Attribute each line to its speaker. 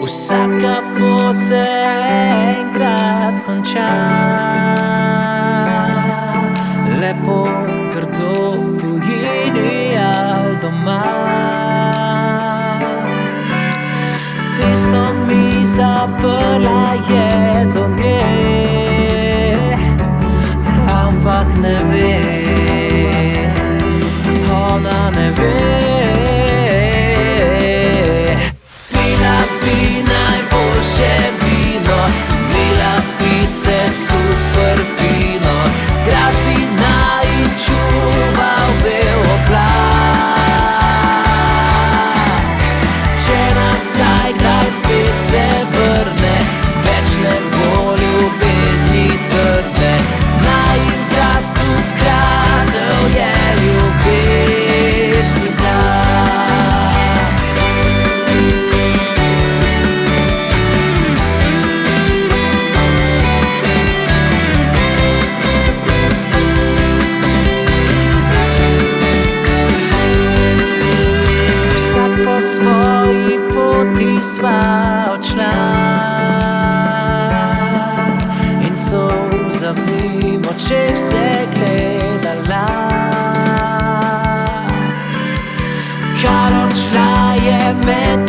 Speaker 1: Vsaka pot se enkrat konča, lepo, grdo, v tujini ali doma. Cesto mi zaprla je do nje, ampak ne ve, ona ne ve. Pila bi najboljše vino, imela bi se super fino, grad bi naj čuval bel oblak. Če nazaj kdaj spet se vrne, več ne bo ljubezni trdne, naj grad ukradel je ljubezni dat. Vsak po svoji poti sva odšla in solzami v očeh se gledala. Kar odšla je med